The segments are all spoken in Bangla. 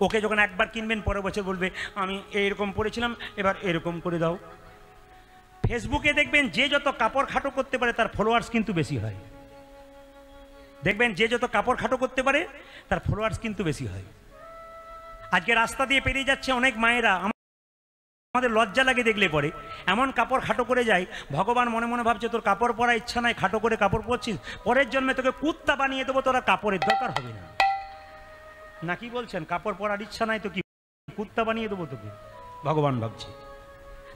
ওকে যখন একবার কিনবেন পরের বছর বলবে আমি এইরকম পরেছিলাম, এবার এরকম করে দাও। ফেসবুকে দেখবেন যে যত কাপড় খাটো করতে পারে তার ফলোয়ার্স কিন্তু বেশি হয়। দেখবেন যে যত কাপড় খাটো করতে পারে তার ফলোয়ার্স কিন্তু বেশি হয়। আজকে রাস্তা দিয়ে পেরিয়ে যাচ্ছে অনেক মায়েরা, আমাদের লজ্জা লাগে দেখলে পরে, এমন কাপড় খাটো করে যায়, ভগবান মনে মনে ভাবছে তোর কাপড় পরা ইচ্ছা নাই, খাটো করে কাপড় পরছিস, পরের জন্মে তোকে কুত্তা বানিয়ে দেবো, তোরা কাপড়ের দরকার হবে না। না কি বলছেন? কাপড় পরার ইচ্ছা নাই তো কি কুত্তা বানিয়ে দেবো তোকে, ভগবান ভাবছে।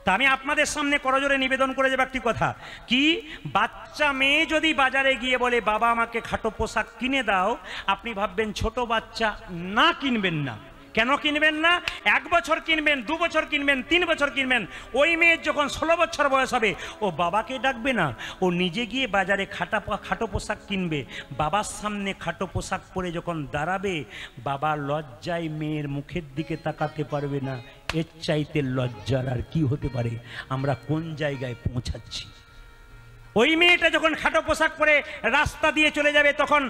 তা আমি আপনাদের সামনে করজোরে নিবেদন করে যাবো একটি কথা, কি বাচ্চা মেয়ে যদি বাজারে গিয়ে বলে বাবা আমাকে খাটো পোশাক কিনে দাও, আপনি ভাববেন ছোট বাচ্চা, না কিনবেন না। কেন কিনবেন না? 1 বছর কিনবেন, 2 বছর কিনবেন, 3 বছর কিনবেন, ওই মেয়ের যখন 16 বছর বয়স হবে ও বাবাকে ডাকবে না, ও নিজে গিয়ে বাজারে খাটো পোশাক কিনবে। বাবার সামনে খাটো পোশাক পরে যখন দাঁড়াবে, বাবা লজ্জায় মেয়ের মুখের দিকে তাকাতে পারবে না। এর চাইতে লজ্জার আর কি হতে পারে? আমরা কোন জায়গায় পৌঁছাচ্ছি? ওই মেয়েটা যখন খাটো পোশাক পরে রাস্তা দিয়ে চলে যাবে, তখন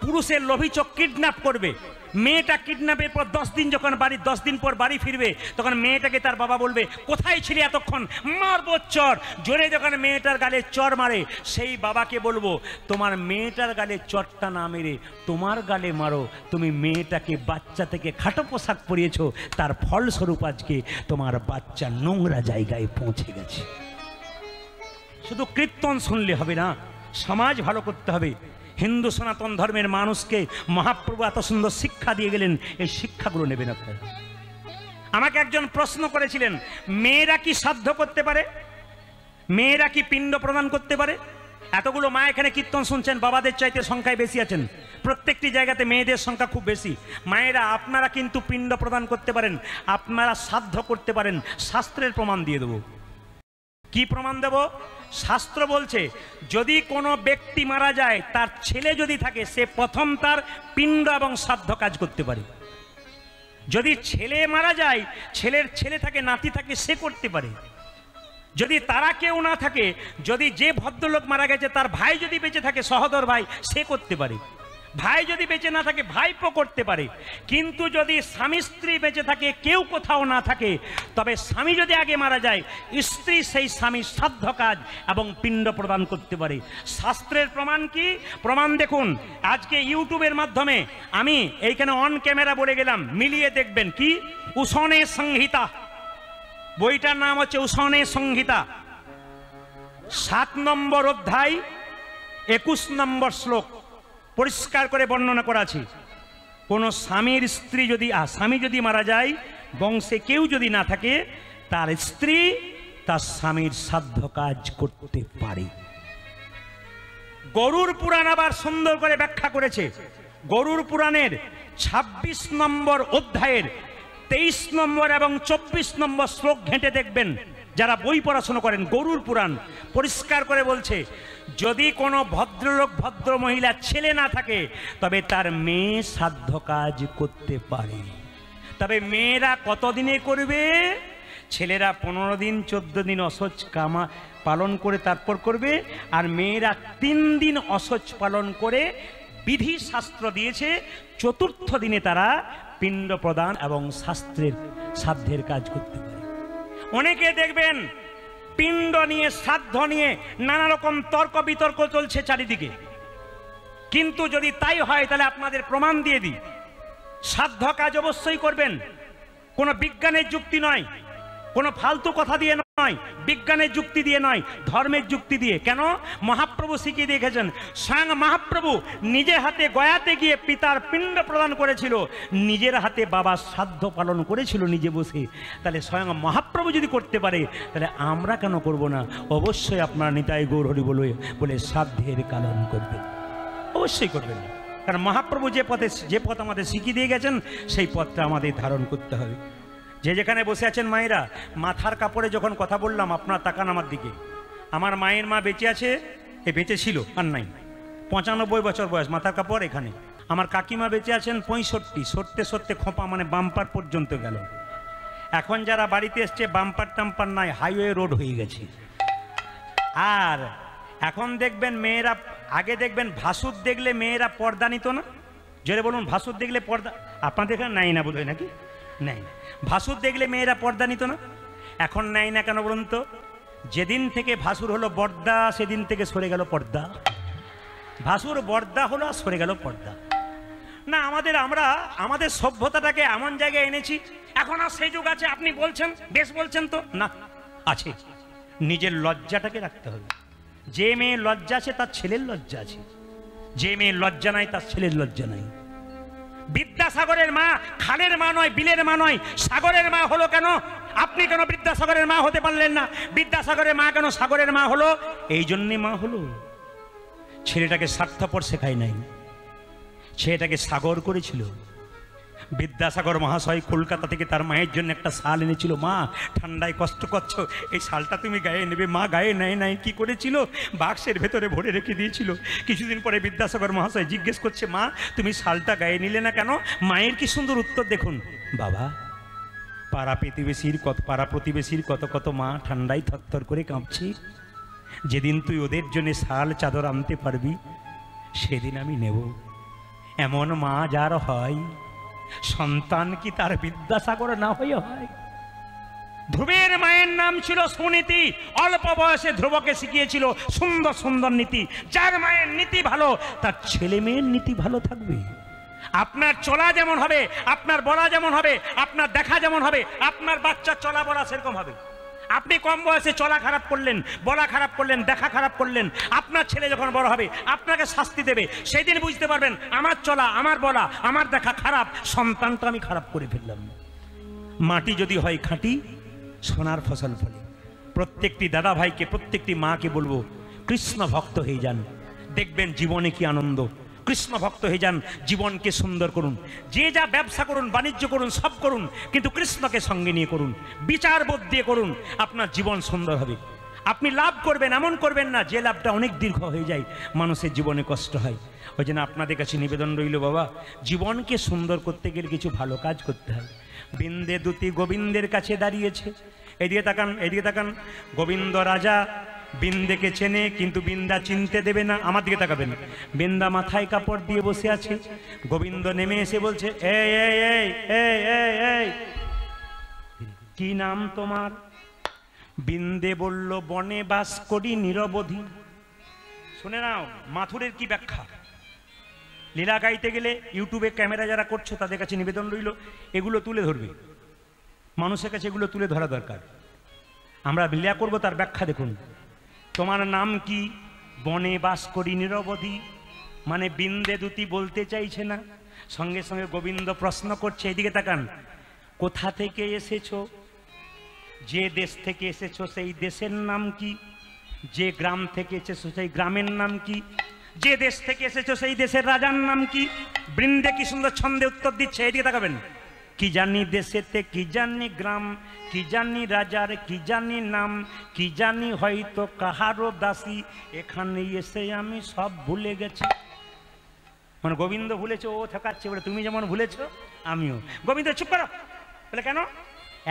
পুরুষের লোভী চোখ কিডন্যাপ করবে। মেয়েটা কিডন্যাপের পর 10 দিন যখন 10 দিন পর বাড়ি ফিরবে, তখন মেয়েটাকে তার বাবা বলবে কোথায় ছিলি এতক্ষণ, মারবো চর। জোরে যখন মেয়েটার গালে চর মারে, সেই বাবাকে বলবো তোমার মেয়েটার গালে চরটা না মেরে তোমার গালে মারো। তুমি মেয়েটাকে বাচ্চা থেকে খাটো পোশাক পরিয়েছো, তার ফলস্বরূপ আজকে তোমার বাচ্চা নোংরা জায়গায় পৌঁছে গেছে। শুধু কীর্তন শুনলে হবে না, সমাজ ভালো করতে হবে। হিন্দু সনাতন ধর্মের মানুষকে মহাপ্রভু এত সুন্দর শিক্ষা দিয়ে গেলেন, এই শিক্ষাগুলো নেবেন আপনারা। আমাকে একজন প্রশ্ন করেছিলেন, মেয়েরা কি শ্রাদ্ধ করতে পারে? মেয়েরা কি পিণ্ড প্রদান করতে পারে? এতগুলো মা এখানে কীর্তন শুনছেন, বাবাদের চাইতে সংখ্যায় বেশি আছেন, প্রত্যেকটি জায়গাতে মেয়েদের সংখ্যা খুব বেশি। মায়েরা আপনারা কিন্তু পিণ্ড প্রদান করতে পারেন, আপনারা শ্রাদ্ধ করতে পারেন। শাস্ত্রের প্রমাণ দিয়ে দেবো। কি প্রমাণ দেব? শাস্ত্র বলছে যদি কোনো ব্যক্তি মারা যায়, তার ছেলে যদি থাকে, সে প্রথম তার পিণ্ড এবং শ্রাদ্ধ কাজ করতে পারে। যদি ছেলে মারা যায়, ছেলের ছেলে থাকে, নাতি থাকে, সে করতে পারে। যদি তারা কেউ না থাকে, যদি যে ভদ্রলোক মারা গেছে তার ভাই যদি বেঁচে থাকে, সহোদর ভাই, সে করতে পারে। ভাই যদি বেঁচে না থাকে, ভাইপো করতে পারে। কিন্তু যদি স্বামী স্ত্রী বেঁচে থাকে, কেউ কোথাও না থাকে, তবে স্বামী যদি আগে মারা যায়, স্ত্রী সেই স্বামীর শ্রাদ্ধ কাজ এবং পিণ্ড প্রদান করতে পারে। শাস্ত্রের প্রমাণ কি? প্রমাণ দেখুন, আজকে ইউটিউবের মাধ্যমে আমি এইখানে অন ক্যামেরা বলে গেলাম, মিলিয়ে দেখবেন। কি? উষণে সংহিতা, বইটার নাম হচ্ছে উষণে সংহিতা, 7 নম্বর অধ্যায় 21 নম্বর শ্লোক পরিষ্কার করে বর্ণনা করা আছে। কোন স্বামীর স্ত্রী যদি স্বামী যদি মারা যায়, বংশে কেউ যদি না থাকে, তার স্ত্রী তার স্বামীর শ্রাদ্ধ কাজ করতে পারে। গরুর পুরাণ আবার সুন্দর করে ব্যাখ্যা করেছে। গরুর পুরাণের 26 নম্বর অধ্যায়ের 23 নম্বর এবং 24 নম্বর শ্লোক ঘেঁটে দেখবেন, যারা বই পড়াশোনা করেন। গরুর পুরাণ পরিষ্কার করে বলছে, যদি কোনো ভদ্রলোক ভদ্র মহিলার ছেলে না থাকে, তবে তার মেয়ে শ্রাদ্ধ কাজ করতে পারে। তবে মেয়েরা কতদিনে করবে? ছেলেরা 15 দিন 14 দিন অসহ্য কামা পালন করে তারপর করবে, আর মেয়েরা 3 দিন অসহ্য পালন করে বিধি শাস্ত্র দিয়েছে, 4র্থ দিনে তারা পিণ্ড প্রদান এবং শ্রাদ্ধের কাজ করতে পারে। অনেকে দেখবেন পিণ্ড নিয়ে, শ্রাদ্ধ নিয়ে নানা রকম তর্ক বিতর্ক চলছে চারিদিকে। কিন্তু যদি তাই হয়, তাহলে আপনাদের প্রমাণ দিয়ে দিই, শ্রাদ্ধ কাজ অবশ্যই করবেন। কোনো বিজ্ঞানের যুক্তি নয়, কোনো ফালতু কথা দিয়ে নয়, বিজ্ঞানের যুক্তি দিয়ে নয়, ধর্মের যুক্তি দিয়ে। কেন? মহাপ্রভু শিখিয়ে দিয়েছেন। স্বয়ং মহাপ্রভু নিজের হাতে গয়াতে গিয়ে পিতার পিণ্ড প্রদান করেছিল, নিজের হাতে বাবার শ্রাদ্ধ পালন করেছিল নিজে বসে। তাহলে স্বয়ং মহাপ্রভু যদি করতে পারে, তাহলে আমরা কেন করব না? অবশ্যই আপনার নিতাই গৌর হরি বলে শ্রাদ্ধের পালন করবেন, অবশ্যই করবেন। কারণ মহাপ্রভু যে পথ আমাদের শিখিয়ে দিয়ে গেছেন, সেই পথটা আমাদের ধারণ করতে হবে। যে যেখানে বসে আছেন মায়েরা, মাথার কাপড়ে যখন কথা বললাম, আপনার তাকান আমার দিকে। আমার মায়ের মা বেঁচে আছে, বেঁচে ছিল, আর নাই, 95 বছর বয়স, মাথার কাপড় এখানে। আমার কাকিমা বেঁচে আছেন 65, সরতে সরতে খোঁপা মানে বাম্পার পর্যন্ত গেল। এখন যারা বাড়িতে এসছে, বাম্পার টাম্পার নাই, হাইওয়ে রোড হয়ে গেছে। আর এখন দেখবেন মেয়েরা, আগে দেখবেন ভাসুর দেখলে মেয়েরা পর্দা নিত না, জোরে বলুন, ভাসুর দেখলে পর্দা আপনাদের এখানে নাই না বোধ হয়, নাকি নেই? ভাসুর দেখলে মেয়েরা পর্দা নিত না, এখন নেয় না কেন বলুন তো? যেদিন থেকে ভাসুর হলো বর্দা সেদিন থেকে সরে গেল পর্দা। ভাসুর বর্দা হলো আর সরে গেল পর্দা। না, আমরা আমাদের সভ্যতাটাকে এমন জায়গায় এনেছি, এখন আর সেই যুগ আছে আপনি বলছেন, বেশ বলছেন তো না, আছে। নিজের লজ্জাটাকে রাখতে হবে। যে মেয়ে লজ্জা আছে তার ছেলের লজ্জা আছে, যে মেয়ের লজ্জা নাই তার ছেলের লজ্জা নাই। বিদ্যাসাগরের মা খালের মা নয়, বিলের মা নয়, সাগরের মা হলো কেন? আপনি কেন বিদ্যাসাগরের মা হতে পারলেন না? বিদ্যাসাগরের মা কেন সাগরের মা হলো? এই জন্যে মা হলো, ছেলেটাকে স্বার্থপর শেখায় নাই, ছেলেটাকে সাগর করেছিল। বিদ্যাসাগর মহাশয় কলকাতা থেকে তার মায়ের জন্য একটা শাল এনেছিল। মা, ঠান্ডায় কষ্ট করছো, এই শালটা তুমি গায়ে নেবে। মা গায়ে নেয় নাই, কি করেছিল? বাক্সের ভেতরে ভরে রেখে দিয়েছিল। কিছুদিন পরে বিদ্যাসাগর মহাশয় জিজ্ঞেস করছে, মা তুমি শালটা গায়ে নিলে না কেন? মায়ের কি সুন্দর উত্তর দেখুন, বাবা পাড়া প্রতিবেশীর কত কত মা ঠান্ডায় থরথর করে কাঁপছে, যেদিন তুই ওদের জন্য শাল চাদর আনতে পারবি সেদিন আমি নেব। এমন মা যার হয়, সন্তান কি তার বিদ্যাসাগর না হয়ে হয়? ধ্রুবের মায়ের নাম ছিল সুনীতি, অল্প বয়সে ধ্রুবকে শিখিয়েছিল সুন্দর সুন্দর নীতি। যার মায়ের নীতি ভালো, তার ছেলে মেয়ের নীতি ভালো থাকবে। আপনার চলা যেমন হবে, আপনার বলা যেমন হবে, আপনার দেখা যেমন হবে, আপনার বাচ্চার চলা বলা সেরকম হবে। আপনি কম বয়সে চলা খারাপ করলেন, বলা খারাপ করলেন, দেখা খারাপ করলেন, আপনার ছেলে যখন বড় হবে আপনাকে শাস্তি দেবে। সেই দিন বুঝতে পারবেন আমার চলা, আমার বলা, আমার দেখা খারাপ, সন্তানটা আমি খারাপ করে ফেললাম। মাটি যদি হয় খাঁটি, সোনার ফসল ফলে। প্রত্যেকটি দাদা ভাইকে, প্রত্যেকটি মাকে বলবো, কৃষ্ণ ভক্ত হয়ে যান, দেখবেন জীবনে কি আনন্দ। কৃষ্ণ ভক্ত হয়ে যান, জীবনকে সুন্দর করুন। যে যা ব্যবসা করুন, বাণিজ্য করুন, সব করুন, কিন্তু কৃষ্ণকে সঙ্গে নিয়ে করুন, বিচার বোধ দিয়ে করুন, আপনার জীবন সুন্দর হবে। আপনি লাভ করবেন, এমন করবেন না যে লাভটা অনেক দীর্ঘ হয়ে যায়, মানুষের জীবনে কষ্ট হয়। ওই জন্য আপনাদের কাছে নিবেদন রইল, বাবা জীবনকে সুন্দর করতে গেলে কিছু ভালো কাজ করতে হয়। বিন্দে দুটি গোবিন্দের কাছে দাঁড়িয়েছে। এদিকে তাকান, এদিকে তাকান। গোবিন্দ রাজা বিন্দেকে চেনে, কিন্তু বিন্দা চিনতে দেবে না। আমার দিকে তাকাবেন। বিন্দা মাথায় কাপড় দিয়ে বসে আছে। গোবিন্দ নেমে এসে বলছে, এই এই এই এই এই এই, কি নাম তোমার? বিন্দে বলল, বনে বাস করি নিরবধি। শুনে নাও মাথুরের কি ব্যাখ্যা। লীলা গাইতে গেলে ইউটিউবে ক্যামেরা যারা করছো তাদের কাছে নিবেদন রইল, এগুলো তুলে ধরবে, মানুষের কাছে এগুলো তুলে ধরা দরকার। আমরা লীলা করব, তার ব্যাখ্যা দেখুন। তোমার নাম কি? বনে বাস করি নিরবধি, মানে বিন্দে দুটি বলতে চাইছে না। সঙ্গে সঙ্গে গোবিন্দ প্রশ্ন করছে, এদিকে তাকান, কোথা থেকে এসেছো? যে দেশ থেকে এসেছো সেই দেশের নাম কি? যে গ্রাম থেকে এসেছো সেই গ্রামের নাম কি? যে দেশ থেকে এসেছো সেই দেশের রাজার নাম কি? বৃন্দে কি সুন্দর ছন্দে উত্তর দিচ্ছে, এদিকে তাকাবেন। কি জানি দেশেতে, কি জানি গ্রাম, কি জানি রাজার, কি জানি নাম, কি জানি হয়তো কাহারও দাসী, এখানে এসে আমি সব ভুলে গেছি। মানে গোবিন্দ ভুলেছে, ও ঠকাচ্ছে বলে, তুমি যেমন ভুলেছ আমিও। গোবিন্দ চুপ করো বলে, কেন?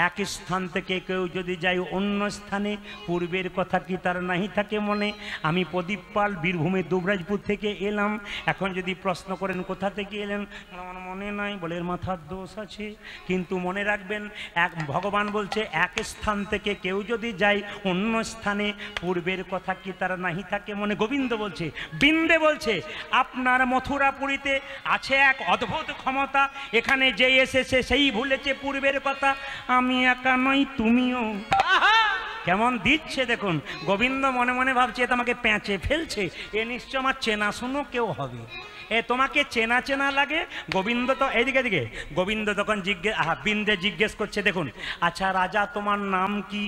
এক স্থান থেকে কেউ যদি যায় অন্য স্থানে, পূর্বের কথা কি তার নাহি থাকে মনে? আমি প্রদীপ পাল বীরভূমের দুবরাজপুর থেকে এলাম, এখন যদি প্রশ্ন করেন কোথা থেকে এলেন, আমার মনে নাই, বলে এর মাথার দোষ আছে। কিন্তু মনে রাখবেন, ভগবান বলছে এক স্থান থেকে কেউ যদি যায় অন্য স্থানে, পূর্বের কথা কি তার নাহি থাকে মনে। গোবিন্দ বলছে, বিন্দে বলছে, আপনার মথুরাপুরীতে আছে এক অদ্ভুত ক্ষমতা, এখানে যে এসেছে সেই ভুলেছে পূর্বের কথা, আমি একা নই তুমিও। কেমন দিচ্ছে দেখুন। গোবিন্দ মনে মনে ভাবছে, তোমাকে প্যাঁচে ফেলছে, এ নিশ্চয় আমার চেনাশুনো কেউ হবে। এ তোমাকে চেনা চেনা লাগে। গোবিন্দ তো এদিকে দিকে, গোবিন্দ তখন বিন্দে জিজ্ঞেস করছে, দেখুন আচ্ছা রাজা তোমার নাম কি?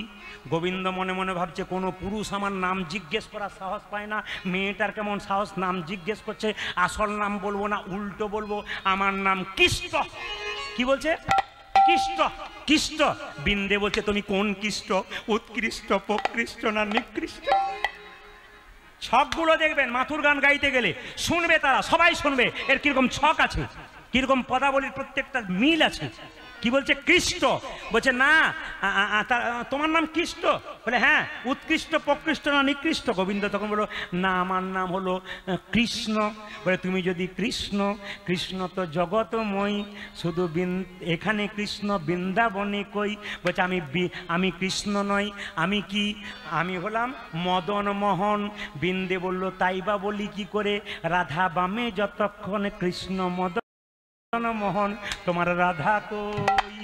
গোবিন্দ মনে মনে ভাবছে, কোনো পুরুষ আমার নাম জিজ্ঞেস করার সাহস পায় না, মেয়েটার কেমন সাহস, নাম জিজ্ঞেস করছে। আসল নাম বলবো না, উল্টো বলবো, আমার নাম কৃষ্ণ। কি বলছে? কৃষ্ণ। কৃষ্ণ। বিন্দে বলছে, তুমি কোন কৃষ্ণ? উৎকৃষ্ট, প্রকৃষ্ট না নিকৃষ্ট? ছকগুলো দেখবেন, মাথুর গান গাইতে গেলে শুনবে তারা, সবাই শুনবে এর কিরকম ছক আছে, কিরকম পদাবলীর প্রত্যেকটা মিল আছে। কি বলছে? কৃষ্ট। বলছে না তোমার নাম কৃষ্ট? বলে হ্যাঁ। উৎকৃষ্ট, প্রকৃষ্ট না নিকৃষ্ট? গোবিন্দ তখন বলল না আমার নাম হলো কৃষ্ণ। বলে তুমি যদি কৃষ্ণ, কৃষ্ণ তো জগতময়, শুধু এখানে কৃষ্ণ বৃন্দাবনে কই? বলছে আমি কৃষ্ণ নই, আমি কি? আমি হলাম মদন মোহন। বৃন্দে বলল তাই বা বলি কি করে, রাধা বামে যতক্ষণ কৃষ্ণ মদন মোহন, তোমার রাধা কই?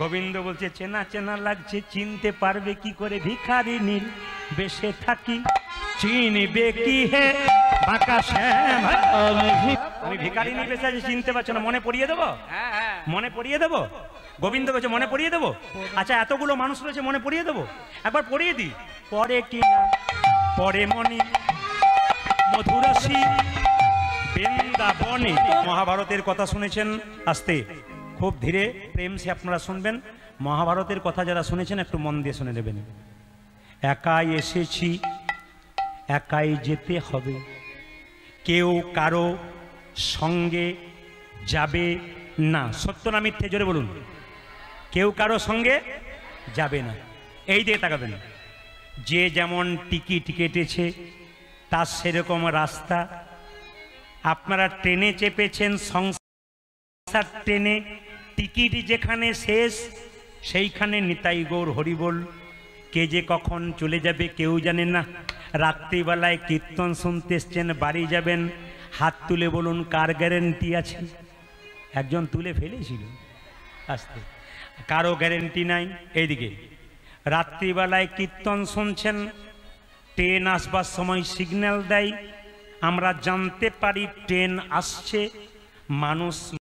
গোবিন্দ বলছে চেনা চেনা লাগছে, চিনতে পারবে কি করে? ভিখারিনীর বেশে থাকি, চিনবে কি হে বাঁকা শ্যাম? আমি ভিখারিনী বেশে আছি, চিনতে পারছো না? মনে পড়িয়ে দেবো? মনে পড়িয়ে দেবো? গোবিন্দ বলছে মনে পড়িয়ে দেবো। আচ্ছা এতগুলো মানুষ রয়েছে, মনে পড়িয়ে দেবো? একবার পড়িয়ে দিই। পরে কি না পরে মনি মধুরসী বৃন্দাবনে। মহাভারতের কথা শুনেছেন, আস্তে খুব ধীরে প্রেম সে আপনারা শুনবেন। মহাভারতের কথা যারা শুনেছেন একটু মন দিয়ে শুনে নেবেন। একাই এসেছি, একাই যেতে হবে, কেউ কারো সঙ্গে যাবে না। সত্য না মিথ্যে? জোরে বলুন। কেউ কারো সঙ্গে যাবে না। এই দিকে তাকাবেন। যে যেমন টিকিট কেটেছে তার সেরকম রাস্তা। আপনারা ট্রেনে চেপেছেন, সংসার ট্রেনে, টিকিট যেখানে শেষ সেইখানে নিতাই গৌর হরিবোল। কে যে কখন চলে যাবে কেউ জানে না। রাত্রিবেলায় কীর্তন শুনতে এসছেন, বাড়ি যাবেন, হাত তুলে বলুন কার গ্যারেন্টি আছে? একজন তুলে ফেলেছিল, আস্তে, কারো গ্যারেন্টি নাই। এইদিকে রাত্রিবেলায় কীর্তন শুনছেন, ট্রেন আসবার সময় সিগন্যাল দেয়, আমরা জানতে পারি ট্রেন আসছে। মানুষ